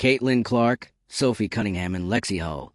Caitlin Clark, Sophie Cunningham Lexie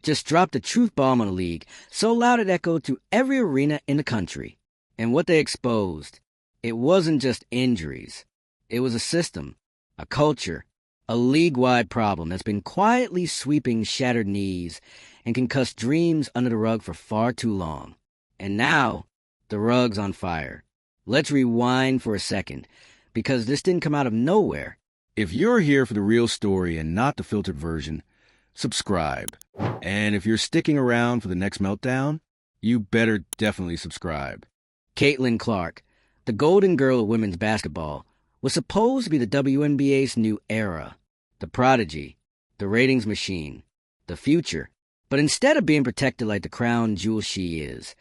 just dropped a truth bomb on the league so loud it echoed through every arena in the country. And what they exposed, it wasn't just injuries. It was a system, a culture, a league-wide problem that's been quietly sweeping shattered knees and concussed dreams under the rug for far too long. And now, the rug's on fire. Let's rewind for a second, because this didn't come out of nowhere. If you're here for the real story and not the filtered version, subscribe. And if you're sticking around for the next meltdown, you better definitely subscribe. Caitlin Clark, the golden girl of women's basketball, was supposed to be the WNBA's new era, the prodigy, the ratings machine, the future. But instead of being protected like the crown jewel she is,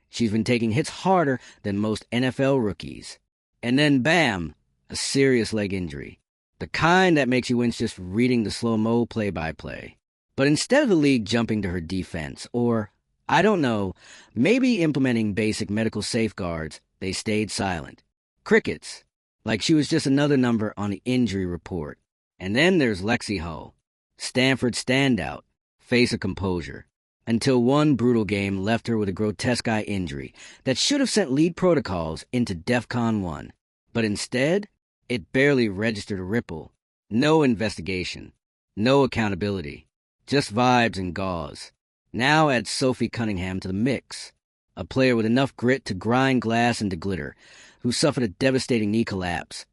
she's been taking hits harder than most NFL rookies. And then bam, a serious leg injury. The kind that makes you wince just reading the slow-mo play-by-play. But instead of the league jumping to her defense, or, I don't know, maybe implementing basic medical safeguards, they stayed silent. Crickets. Like she was just another number on the injury report. And then there's Lexie, Stanford standout, face of composure, until one brutal game left her with a grotesque eye injury that should have sent lead protocols into DEFCON 1. But instead, it barely registered a ripple. No investigation. No accountability. Just vibes and gauze. Now add Sophie Cunningham to the mix. A player with enough grit to grind glass into glitter, who suffered a devastating knee collapse.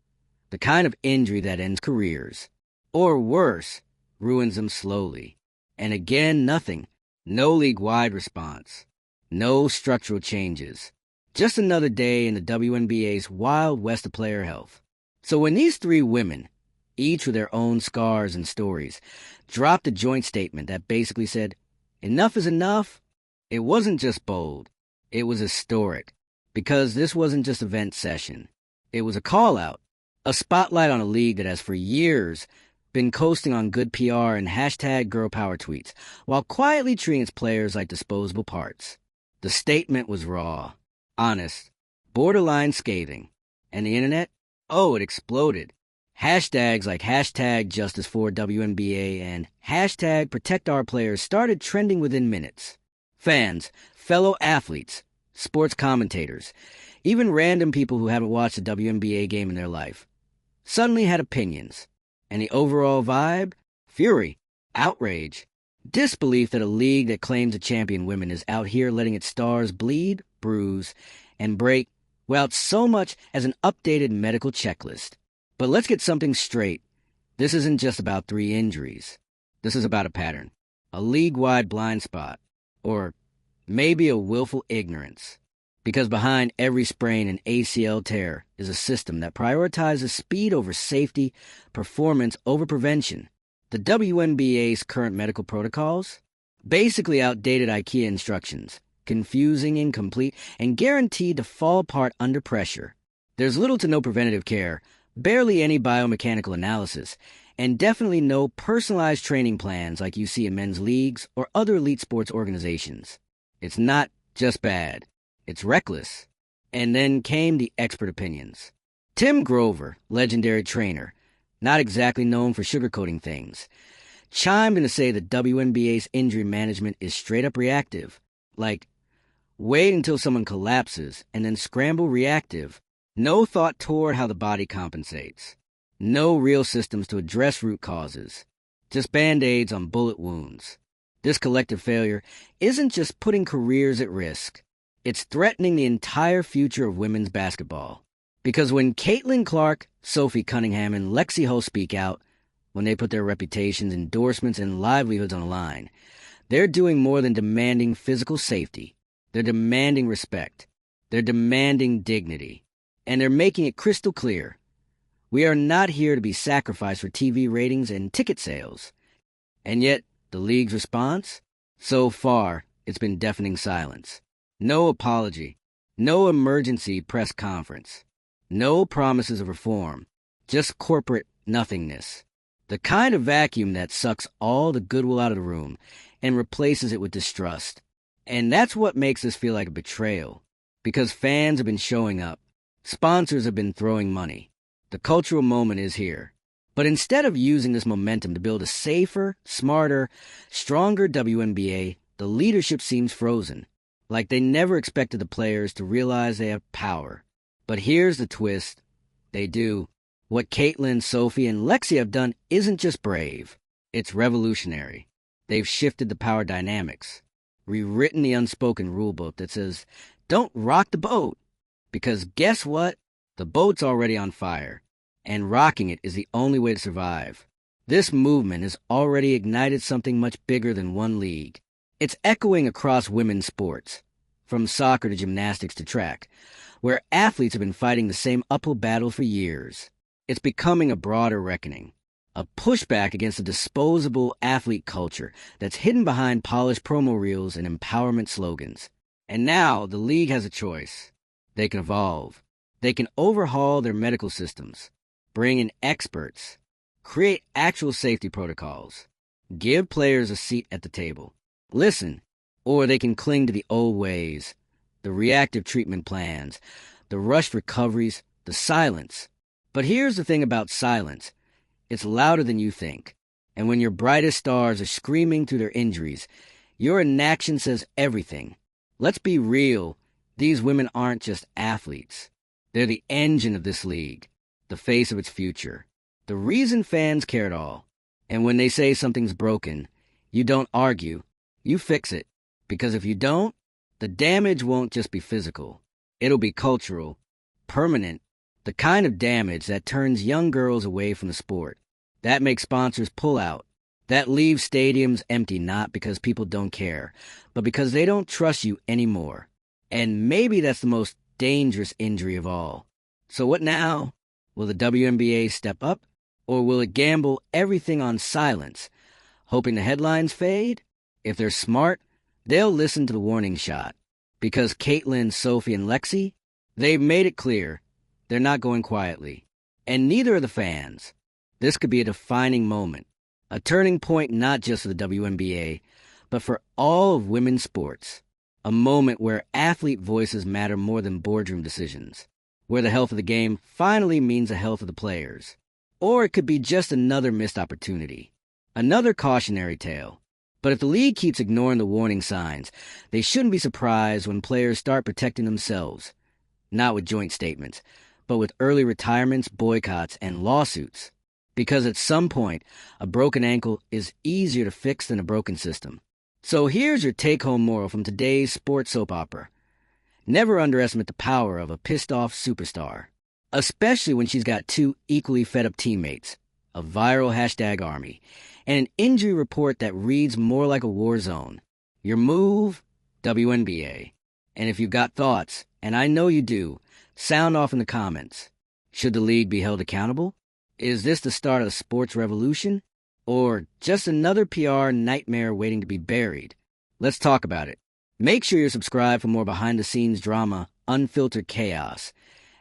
The kind of injury that ends careers. Or worse, ruins them slowly. And again, nothing. No league-wide response. No structural changes. Just another day in the WNBA's wild west of player health. So when these three women, each with their own scars and stories, dropped a joint statement that basically said, enough is enough, it wasn't just bold. It was historic. Because this wasn't just a vent session. It was a call-out. A spotlight on a league that has for years been coasting on good PR and hashtag girl power tweets, while quietly treating its players like disposable parts. The statement was raw, honest, borderline scathing. And the internet? Oh, it exploded. Hashtags like hashtag justice for WNBA and hashtag protect our players started trending within minutes. Fans, fellow athletes, sports commentators, even random people who haven't watched a WNBA game in their life, suddenly had opinions. And the overall vibe? Fury, outrage, disbelief that a league that claims to champion women is out here letting its stars bleed, bruise, and break without so much as an updated medical checklist. But let's get something straight. This isn't just about 3 injuries. This is about a pattern, a league-wide blind spot, or maybe a willful ignorance. Because behind every sprain and ACL tear is a system that prioritizes speed over safety, performance over prevention. The WNBA's current medical protocols? Basically outdated IKEA instructions, confusing, incomplete, and guaranteed to fall apart under pressure. There's little to no preventative care, barely any biomechanical analysis, and definitely no personalized training plans like you see in men's leagues or other elite sports organizations. It's not just bad. It's reckless. And then came the expert opinions. Tim Grover, legendary trainer, not exactly known for sugarcoating things, chimed in to say that WNBA's injury management is straight up reactive. Like, wait until someone collapses and then scramble reactive. No thought toward how the body compensates. No real systems to address root causes. Just band-aids on bullet wounds. This collective failure isn't just putting careers at risk. It's threatening the entire future of women's basketball. Because when Caitlin Clark, Sophie Cunningham, and Lexie speak out, when they put their reputations, endorsements, and livelihoods on the line, they're doing more than demanding physical safety. They're demanding respect. They're demanding dignity. And they're making it crystal clear. We are not here to be sacrificed for TV ratings and ticket sales. And yet, the league's response? So far, it's been deafening silence. No apology. No emergency press conference. No promises of reform. Just corporate nothingness. The kind of vacuum that sucks all the goodwill out of the room and replaces it with distrust. And that's what makes this feel like a betrayal. Because fans have been showing up. Sponsors have been throwing money. The cultural moment is here. But instead of using this momentum to build a safer, smarter, stronger WNBA, the leadership seems frozen, like they never expected the players to realize they have power. But here's the twist. They do. What Caitlin, Sophie, and Lexie have done isn't just brave. It's revolutionary. They've shifted the power dynamics, rewritten the unspoken rulebook that says, don't rock the boat. Because guess what? The boat's already on fire, and rocking it is the only way to survive. This movement has already ignited something much bigger than one league. It's echoing across women's sports, from soccer to gymnastics to track, where athletes have been fighting the same uphill battle for years. It's becoming a broader reckoning, a pushback against the disposable athlete culture that's hidden behind polished promo reels and empowerment slogans. And now the league has a choice. They can evolve. They can overhaul their medical systems, bring in experts, create actual safety protocols, give players a seat at the table, listen, or they can cling to the old ways, the reactive treatment plans, the rushed recoveries, the silence. But here's the thing about silence. It's louder than you think. And when your brightest stars are screaming through their injuries, your inaction says everything. Let's be real. These women aren't just athletes. They're the engine of this league, the face of its future, the reason fans care at all. And when they say something's broken, you don't argue, you fix it. Because if you don't, the damage won't just be physical. It'll be cultural, permanent, the kind of damage that turns young girls away from the sport, that makes sponsors pull out, that leaves stadiums empty not because people don't care, but because they don't trust you anymore. And maybe that's the most dangerous injury of all. So what now? Will the WNBA step up, or will it gamble everything on silence, hoping the headlines fade? If they're smart, they'll listen to the warning shot. Because Caitlin, Sophie, and Lexie, they've made it clear they're not going quietly. And neither are the fans. This could be a defining moment, a turning point not just for the WNBA, but for all of women's sports. A moment where athlete voices matter more than boardroom decisions, where the health of the game finally means the health of the players. Or it could be just another missed opportunity, another cautionary tale. But if the league keeps ignoring the warning signs, they shouldn't be surprised when players start protecting themselves, not with joint statements, but with early retirements, boycotts, and lawsuits. Because at some point, a broken ankle is easier to fix than a broken system. So here's your take-home moral from today's sports soap opera. Never underestimate the power of a pissed-off superstar, especially when she's got two equally fed-up teammates, a viral #army, and an injury report that reads more like a war zone. Your move? WNBA. And if you've got thoughts, and I know you do, sound off in the comments. Should the league be held accountable? Is this the start of a sports revolution? Or just another PR nightmare waiting to be buried? Let's talk about it. Make sure you're subscribed for more behind-the-scenes drama, unfiltered chaos,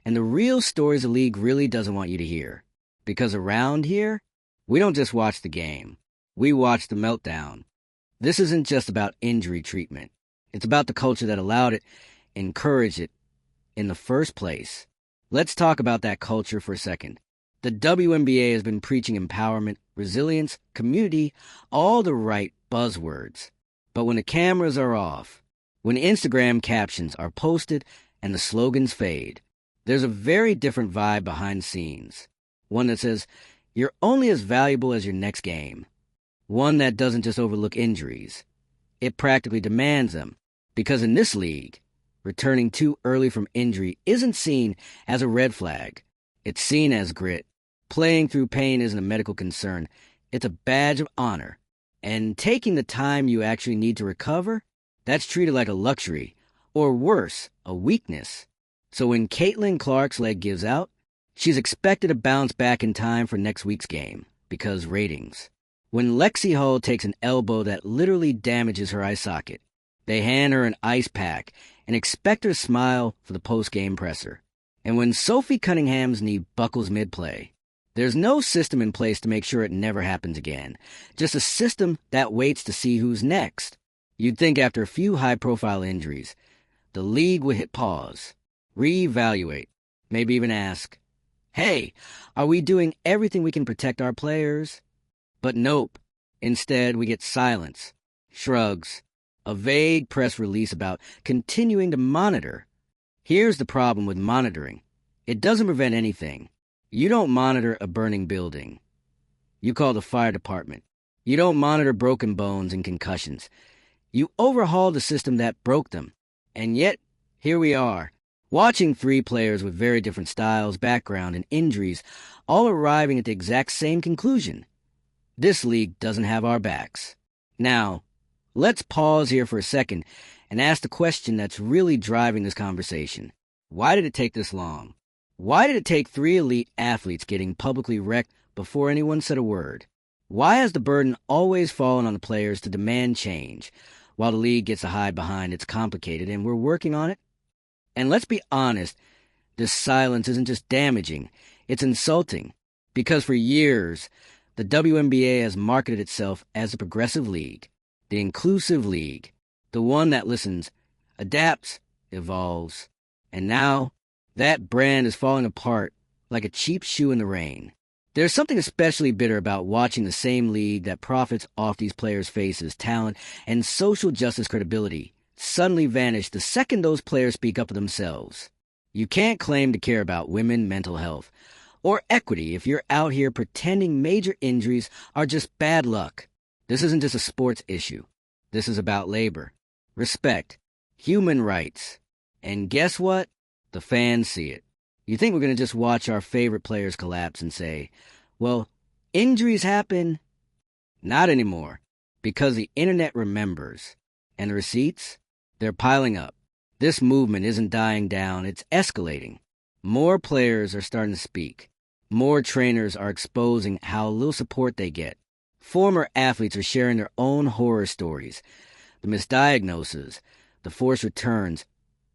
and the real stories the league really doesn't want you to hear. Because around here, we don't just watch the game. We watch the meltdown. This isn't just about injury treatment. It's about the culture that allowed it, encouraged it in the first place. Let's talk about that culture for a second. The WNBA has been preaching empowerment, resilience, community, all the right buzzwords. But when the cameras are off, when Instagram captions are posted and the slogans fade, there's a very different vibe behind the scenes. One that says, you're only as valuable as your next game. One that doesn't just overlook injuries. It practically demands them. Because in this league, returning too early from injury isn't seen as a red flag. It's seen as grit. Playing through pain isn't a medical concern. It's a badge of honor. And taking the time you actually need to recover, that's treated like a luxury. Or worse, a weakness. So when Caitlin Clark's leg gives out, she's expected to bounce back in time for next week's game. Because ratings. When Lexie Hull takes an elbow that literally damages her eye socket, they hand her an ice pack and expect her to smile for the post-game presser. And when Sophie Cunningham's knee buckles mid-play, there's no system in place to make sure it never happens again. Just a system that waits to see who's next. You'd think after a few high-profile injuries, the league would hit pause, reevaluate, maybe even ask, Hey, are we doing everything we can protect our players? But nope. Instead, we get silence, shrugs, a vague press release about continuing to monitor. Here's the problem with monitoring. It doesn't prevent anything. You don't monitor a burning building. You call the fire department. You don't monitor broken bones and concussions. You overhaul the system that broke them. And yet, here we are, watching three players with very different styles, background, and injuries, all arriving at the exact same conclusion. This league doesn't have our backs. Now, let's pause here for a second and ask the question that's really driving this conversation. Why did it take this long? Why did it take three elite athletes getting publicly wrecked before anyone said a word? Why has the burden always fallen on the players to demand change, while the league gets to hide behind it's complicated and we're working on it? And let's be honest, this silence isn't just damaging, it's insulting. Because for years, the WNBA has marketed itself as a progressive league, the inclusive league, the one that listens, adapts, evolves. And now, that brand is falling apart like a cheap shoe in the rain. There's something especially bitter about watching the same league that profits off these players' faces, talent, and social justice credibility suddenly vanish the second those players speak up for themselves. You can't claim to care about women, mental health, or equity if you're out here pretending major injuries are just bad luck. This isn't just a sports issue. This is about labor, respect, human rights. And guess what? The fans see it. You think we're going to just watch our favorite players collapse and say, well, injuries happen? Not anymore, because the internet remembers. And the receipts? They're piling up. This movement isn't dying down, it's escalating. More players are starting to speak. More trainers are exposing how little support they get. Former athletes are sharing their own horror stories. The misdiagnoses, the forced returns,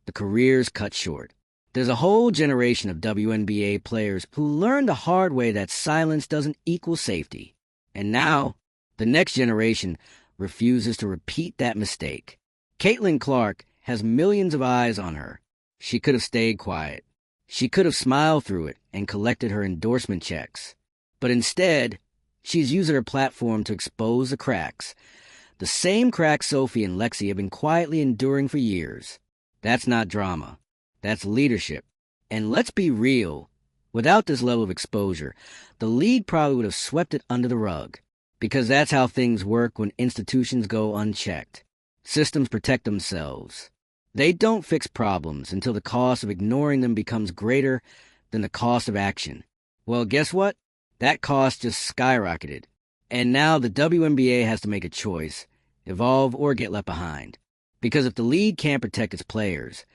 the careers cut short. There's a whole generation of WNBA players who learned the hard way that silence doesn't equal safety. And now, the next generation refuses to repeat that mistake. Caitlin Clark has millions of eyes on her. She could have stayed quiet. She could have smiled through it and collected her endorsement checks. But instead, she's using her platform to expose the cracks. The same cracks Sophie and Lexie have been quietly enduring for years. That's not drama. That's leadership. And let's be real. Without this level of exposure, the league probably would have swept it under the rug. Because that's how things work when institutions go unchecked. Systems protect themselves. They don't fix problems until the cost of ignoring them becomes greater than the cost of action. Well, guess what? That cost just skyrocketed. And now the WNBA has to make a choice, evolve or get left behind. Because if the league can't protect its players,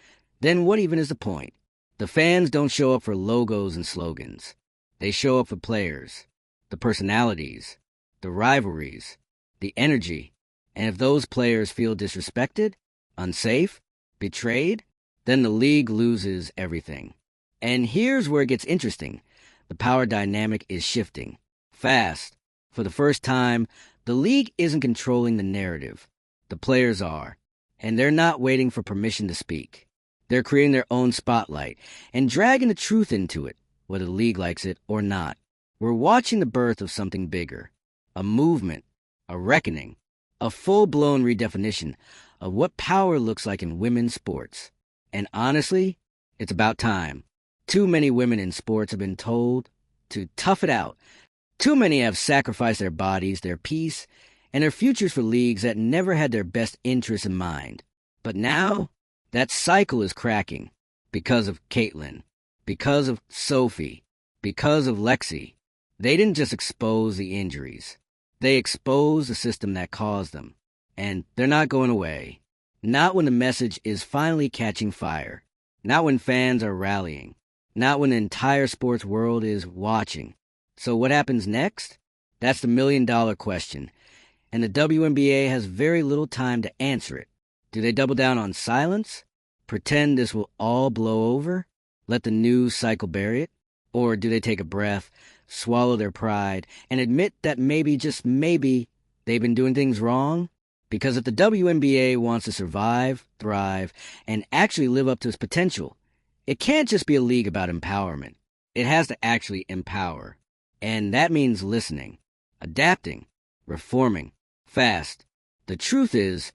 then what even is the point? The fans don't show up for logos and slogans. They show up for players, the personalities, the rivalries, the energy. And if those players feel disrespected, unsafe, betrayed, then the league loses everything. And here's where it gets interesting. The power dynamic is shifting. Fast. For the first time, the league isn't controlling the narrative. The players are. And they're not waiting for permission to speak. They're creating their own spotlight and dragging the truth into it, whether the league likes it or not. We're watching the birth of something bigger. A movement. A reckoning. A full-blown redefinition of what power looks like in women's sports. And honestly, it's about time. Too many women in sports have been told to tough it out. Too many have sacrificed their bodies, their peace, and their futures for leagues that never had their best interests in mind. But now, that cycle is cracking because of Caitlin, because of Sophie, because of Lexie. They didn't just expose the injuries. They exposed the system that caused them. And they're not going away. Not when the message is finally catching fire. Not when fans are rallying. Not when the entire sports world is watching. So what happens next? That's the million-dollar question. And the WNBA has very little time to answer it. Do they double down on silence? Pretend this will all blow over? Let the news cycle bury it? Or do they take a breath, swallow their pride, and admit that maybe, just maybe, they've been doing things wrong? Because if the WNBA wants to survive, thrive, and actually live up to its potential, it can't just be a league about empowerment. It has to actually empower. And that means listening, adapting, reforming, fast. The truth is,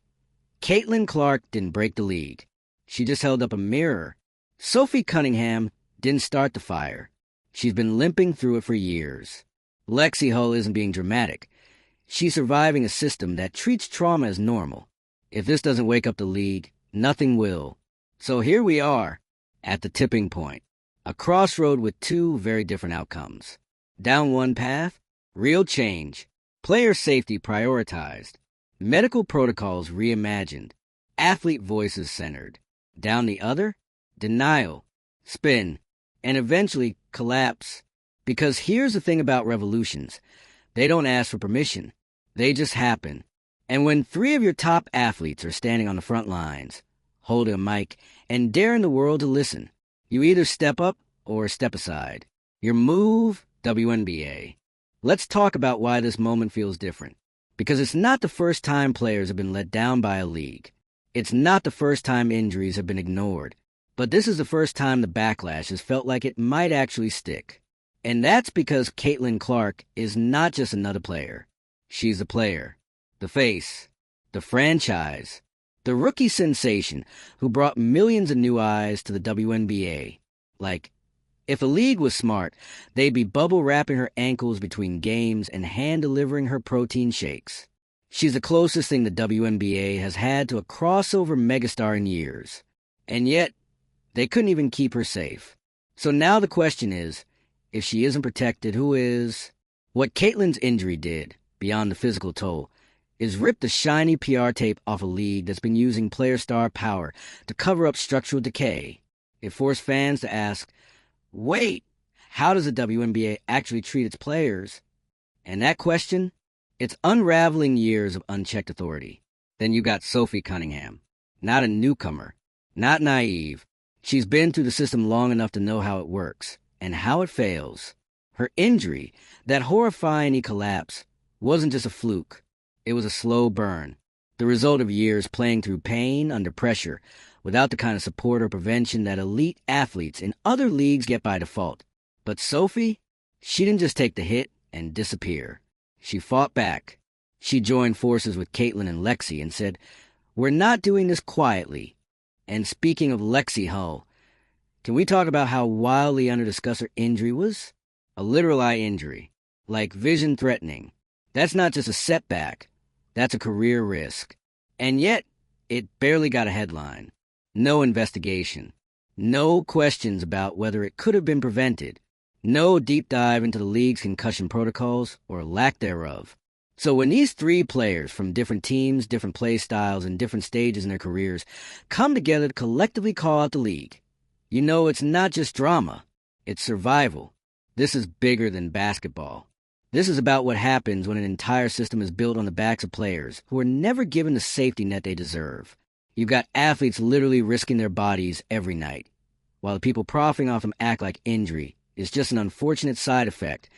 Caitlin Clark didn't break the league. She just held up a mirror. Sophie Cunningham didn't start the fire. She's been limping through it for years. Lexie Hull isn't being dramatic. She's surviving a system that treats trauma as normal. If this doesn't wake up the league, nothing will. So here we are, at the tipping point. A crossroad with two very different outcomes. Down one path, real change. Player safety prioritized. Medical protocols reimagined. Athlete voices centered. Down the other, denial, spin, and eventually collapse. Because here's the thing about revolutions. They don't ask for permission. They just happen. And when three of your top athletes are standing on the front lines, holding a mic, and daring the world to listen, you either step up or step aside. Your move, WNBA. Let's talk about why this moment feels different. Because it's not the first time players have been let down by a league. It's not the first time injuries have been ignored. But this is the first time the backlash has felt like it might actually stick. And that's because Caitlin Clark is not just another player. She's a player. The face. The franchise. The rookie sensation who brought millions of new eyes to the WNBA. Like, if a league was smart, they'd be bubble wrapping her ankles between games and hand-delivering her protein shakes. She's the closest thing the WNBA has had to a crossover megastar in years. And yet, they couldn't even keep her safe. So now the question is, if she isn't protected, who is? What Caitlin's injury did, beyond the physical toll, is rip the shiny PR tape off a league that's been using player star power to cover up structural decay. It forced fans to ask, wait, how does the WNBA actually treat its players? And that question, it's unraveling years of unchecked authority. Then you got Sophie Cunningham, not a newcomer, not naive. She's been through the system long enough to know how it works and how it fails. Her injury, that horrifying collapse, wasn't just a fluke. It was a slow burn, the result of years playing through pain under pressure, without the kind of support or prevention that elite athletes in other leagues get by default. But Sophie, she didn't just take the hit and disappear. She fought back. She joined forces with Caitlin and Lexie and said, "We're not doing this quietly." And speaking of Lexie Hull, can we talk about how wildly under-discussed her injury was? A literal eye injury, like vision-threatening. That's not just a setback. That's a career risk. And yet, it barely got a headline. No investigation. No questions about whether it could have been prevented. No deep dive into the league's concussion protocols or lack thereof. So when these three players from different teams, different play styles, and different stages in their careers come together to collectively call out the league, you know it's not just drama. It's survival. This is bigger than basketball. This is about what happens when an entire system is built on the backs of players who are never given the safety net they deserve. You've got athletes literally risking their bodies every night, while the people profiting off them act like injury is just an unfortunate side effect,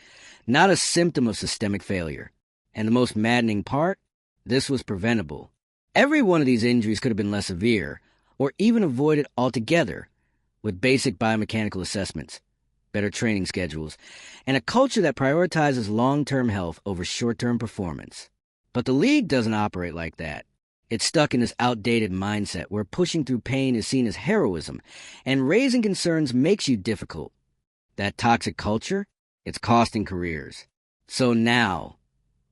not a symptom of systemic failure. And the most maddening part? This was preventable. Every one of these injuries could have been less severe, or even avoided altogether, with basic biomechanical assessments, better training schedules, and a culture that prioritizes long-term health over short-term performance. But the league doesn't operate like that. It's stuck in this outdated mindset where pushing through pain is seen as heroism, and raising concerns makes you difficult. That toxic culture, it's costing careers. So now,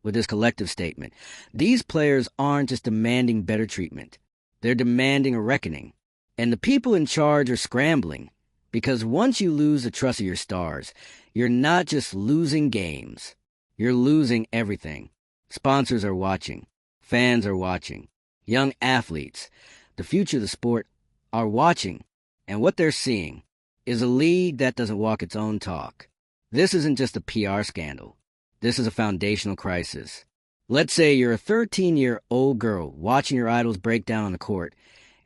with this collective statement, these players aren't just demanding better treatment. They're demanding a reckoning. And the people in charge are scrambling, because once you lose the trust of your stars, you're not just losing games. You're losing everything. Sponsors are watching. Fans are watching. Young athletes, the future of the sport, are watching. And what they're seeing is a league that doesn't walk its own talk. This isn't just a PR scandal. This is a foundational crisis. Let's say you're a 13-year-old girl watching your idols break down on the court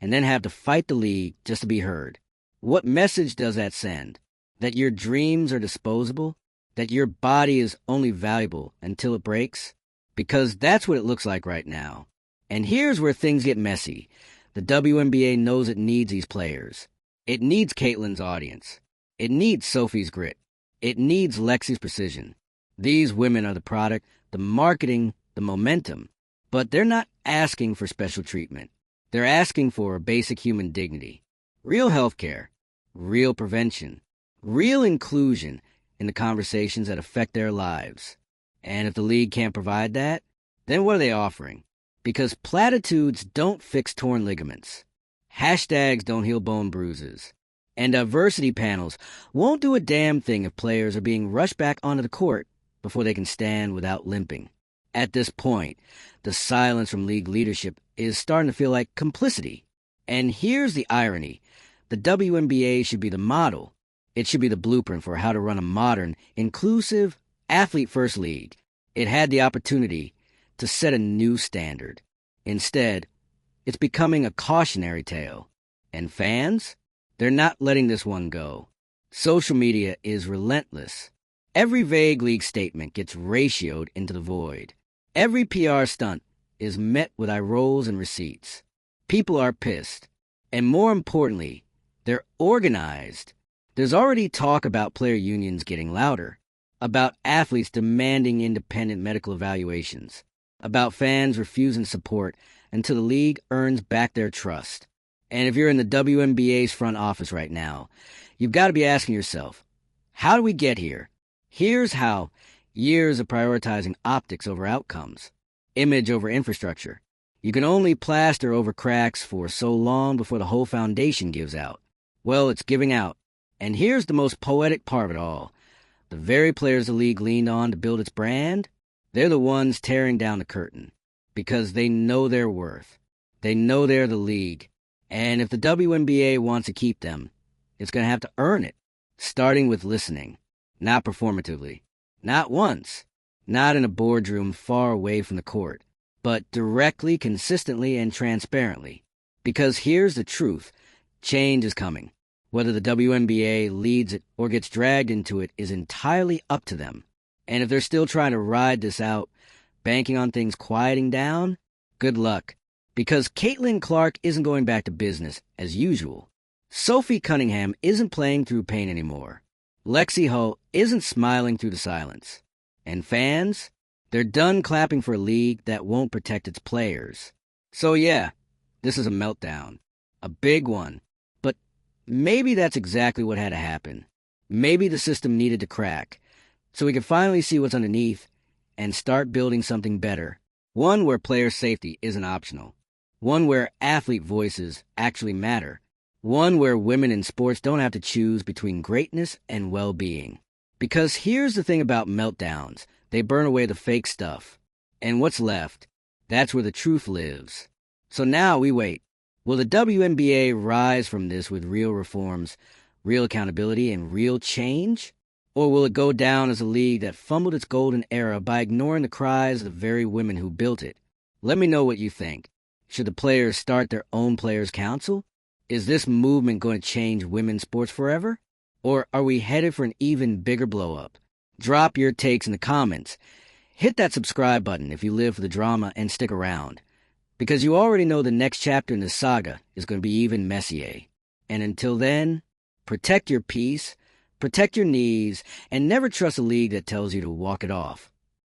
and then have to fight the league just to be heard. What message does that send? That your dreams are disposable? That your body is only valuable until it breaks? Because that's what it looks like right now. And here's where things get messy. The WNBA knows it needs these players. It needs Caitlin's audience. It needs Sophie's grit. It needs Lexie's precision. These women are the product, the marketing, the momentum. But they're not asking for special treatment. They're asking for basic human dignity, real health care, real prevention, real inclusion in the conversations that affect their lives. And if the league can't provide that, then what are they offering? Because platitudes don't fix torn ligaments. Hashtags don't heal bone bruises. And diversity panels won't do a damn thing if players are being rushed back onto the court before they can stand without limping. At this point, the silence from league leadership is starting to feel like complicity. And here's the irony. The WNBA should be the model. It should be the blueprint for how to run a modern, inclusive, athlete-first league. It had the opportunity to set a new standard. Instead, it's becoming a cautionary tale. And fans? They're not letting this one go. Social media is relentless. Every vague league statement gets ratioed into the void. Every PR stunt is met with eye rolls and receipts. People are pissed. And more importantly, they're organized. There's already talk about player unions getting louder, about athletes demanding independent medical evaluations, about fans refusing support until the league earns back their trust. And if you're in the WNBA's front office right now, you've got to be asking yourself, how do we get here? Here's how: years of prioritizing optics over outcomes, image over infrastructure. You can only plaster over cracks for so long before the whole foundation gives out. Well, it's giving out. And here's the most poetic part of it all. The very players the league leaned on to build its brand, they're the ones tearing down the curtain. Because they know their worth. They know they're the league. And if the WNBA wants to keep them, it's going to have to earn it. Starting with listening. Not performatively. Not once. Not in a boardroom far away from the court. But directly, consistently, and transparently. Because here's the truth. Change is coming. Whether the WNBA leads it or gets dragged into it is entirely up to them. And if they're still trying to ride this out, banking on things quieting down, good luck. Because Caitlin Clark isn't going back to business as usual. Sophie Cunningham isn't playing through pain anymore. Lexie Hull isn't smiling through the silence. And fans, they're done clapping for a league that won't protect its players. So yeah, this is a meltdown. A big one. But maybe that's exactly what had to happen. Maybe the system needed to crack, so we could finally see what's underneath and start building something better. One where player safety isn't optional. One where athlete voices actually matter. One where women in sports don't have to choose between greatness and well-being. Because here's the thing about meltdowns. They burn away the fake stuff. And what's left, that's where the truth lives. So now we wait. Will the WNBA rise from this with real reforms, real accountability, and real change? Or will it go down as a league that fumbled its golden era by ignoring the cries of the very women who built it? Let me know what you think. Should the players start their own players' council? Is this movement going to change women's sports forever? Or are we headed for an even bigger blow-up? Drop your takes in the comments. Hit that subscribe button if you live for the drama and stick around. Because you already know the next chapter in this saga is going to be even messier. And until then, protect your peace, protect your knees, and never trust a league that tells you to walk it off.